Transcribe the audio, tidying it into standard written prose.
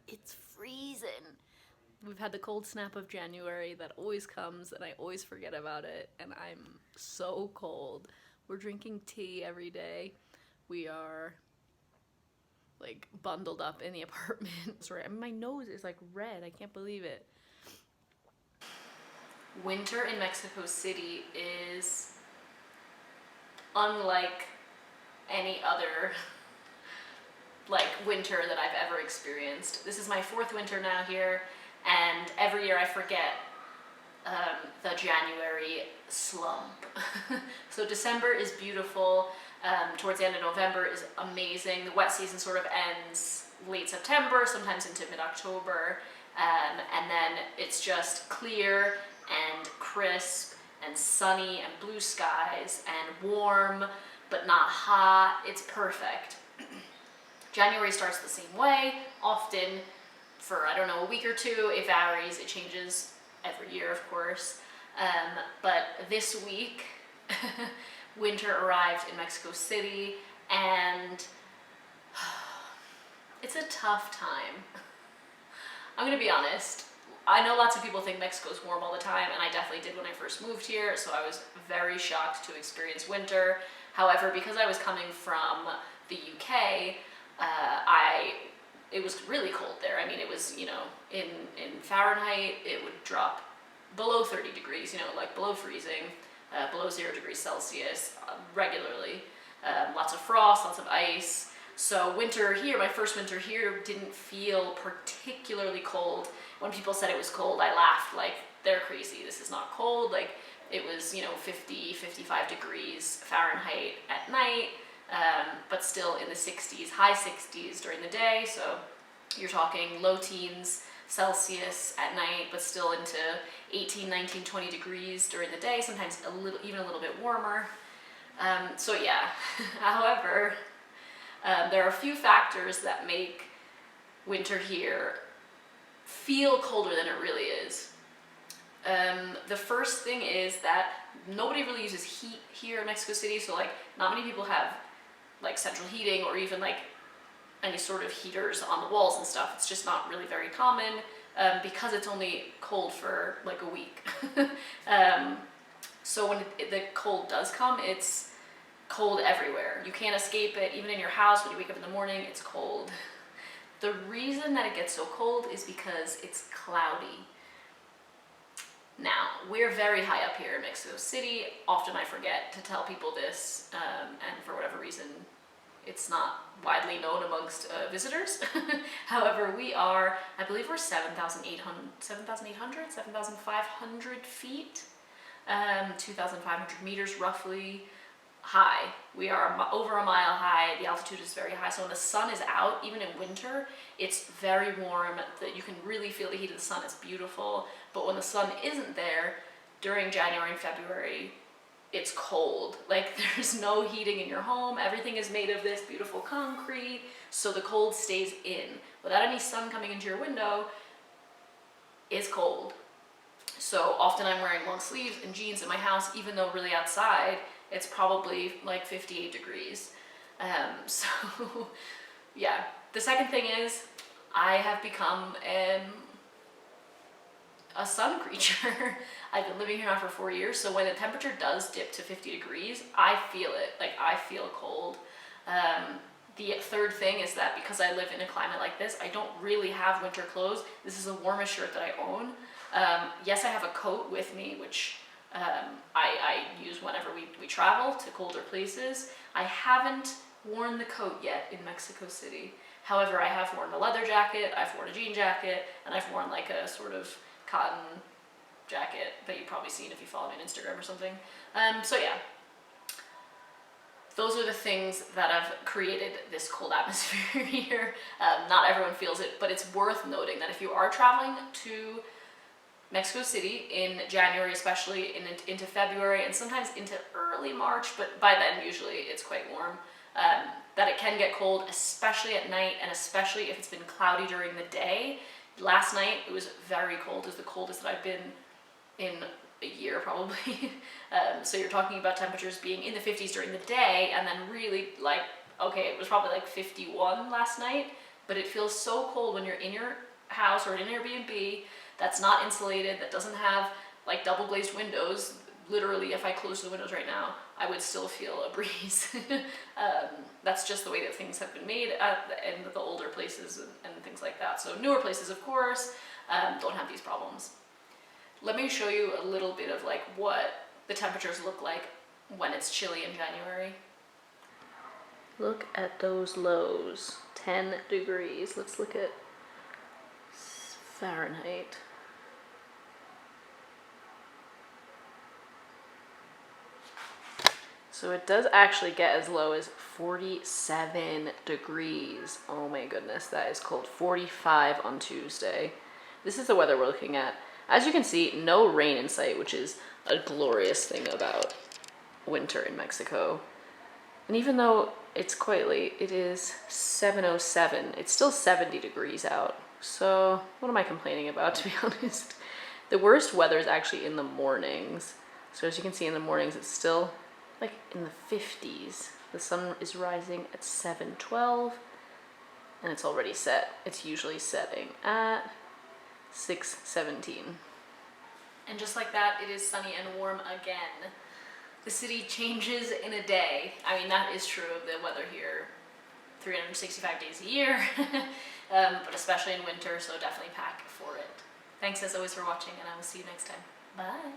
it's freezing. We've had the cold snap of January that always comes, and I always forget about it, and I'm so cold. We're drinking tea every day. We are like bundled up in the apartment. Sorry, I mean, my nose is like red. I can't believe it. Winter in Mexico City is unlike any other like winter that I've ever experienced. This is my fourth winter now here, and every year I forget the January slump. So December is beautiful. Towards the end of November is amazing. The wet season sort of ends late September, sometimes into mid-October, and then it's just clear and crisp and sunny and blue skies and warm but not hot. It's perfect. January starts the same way, often for, I don't know, a week or two. It varies, it changes every year, of course. But this week, winter arrived in Mexico City, and it's a tough time. I'm gonna be honest. I know lots of people think Mexico's warm all the time, and I definitely did when I first moved here, so I was very shocked to experience winter. However, because I was coming from the UK, it was really cold there. I mean, it was, you know, in Fahrenheit, it would drop below 30 degrees, you know, like below freezing, below 0 degrees Celsius regularly. Lots of frost, lots of ice. So winter here, my first winter here, didn't feel particularly cold. When people said it was cold, I laughed like, they're crazy. This is not cold. Like, it was, you know, 50, 55 degrees Fahrenheit at night. But still in the 60s, high 60s during the day. So you're talking low teens Celsius at night, but still into 18, 19, 20 degrees during the day, sometimes even a little bit warmer. So yeah, however, there are a few factors that make winter here feel colder than it really is. The first thing is that nobody really uses heat here in Mexico City, so like not many people have like central heating or even like any sort of heaters on the walls and stuff. It's just not really very common because it's only cold for like a week. So when the cold does come, it's cold everywhere. You can't escape it. Even in your house, when you wake up in the morning, it's cold. The reason that it gets so cold is because it's cloudy. Now, we're very high up here in Mexico City. Often I forget to tell people this, and for whatever reason, it's not widely known amongst visitors. However, we are, I believe we're 7,500 feet, 2,500 meters roughly high. We are over a mile high. The altitude is very high. So when the sun is out, even in winter, it's very warm. That you can really feel the heat of the sun. It's beautiful. But when the sun isn't there, during January and February, it's cold. Like, there's no heating in your home. Everything is made of this beautiful concrete, so the cold stays in. Without any sun coming into your window, it's cold. So often I'm wearing long sleeves and jeans in my house, even though really outside, it's probably like 58 degrees. So yeah. The second thing is, I have become a sun creature. I've been living here now for 4 years, so when the temperature does dip to 50 degrees, I feel it. Like, I feel cold. The third thing is that because I live in a climate like this, I don't really have winter clothes. This is the warmest shirt that I own. Yes, I have a coat with me, which I use whenever we travel to colder places. I haven't worn the coat yet in Mexico City. However, I have worn a leather jacket, I've worn a jean jacket, and I've worn like a sort of cotton jacket that you've probably seen if you follow me on Instagram or something. So yeah, those are the things that have created this cold atmosphere here. Not everyone feels it, but it's worth noting that if you are traveling to Mexico City in January, especially into February, and sometimes into early March, but by then usually it's quite warm, that it can get cold, especially at night, and especially if it's been cloudy during the day. Last night it was very cold. It was the coldest that I've been in a year probably. So you're talking about temperatures being in the 50s during the day, and then really like, okay, it was probably like 51 last night but it feels so cold when you're in your house or in an Airbnb that's not insulated, that doesn't have like double glazed windows. Literally, if I close the windows right now, I would still feel a breeze. That's just the way that things have been made in the older places and things like that. So newer places, of course, don't have these problems. Let me show you a little bit of like what the temperatures look like when it's chilly in January. Look at those lows, 10 degrees. Let's look at Fahrenheit. So it does actually get as low as 47 degrees. Oh my goodness, that is cold. 45 on Tuesday. This is the weather we're looking at. As you can see, no rain in sight, which is a glorious thing about winter in Mexico. And even though it's quite late, it is 7:07. It's still 70 degrees out. So what am I complaining about, to be honest? The worst weather is actually in the mornings. So as you can see in the mornings, it's still like in the 50s. The sun is rising at 7:12 and it's already set. It's usually setting at 6:17. And just like that, it is sunny and warm again. The city changes in a day. I mean, that is true of the weather here 365 days a year, but especially in winter, so definitely pack for it. Thanks as always for watching, and I will see you next time. Bye.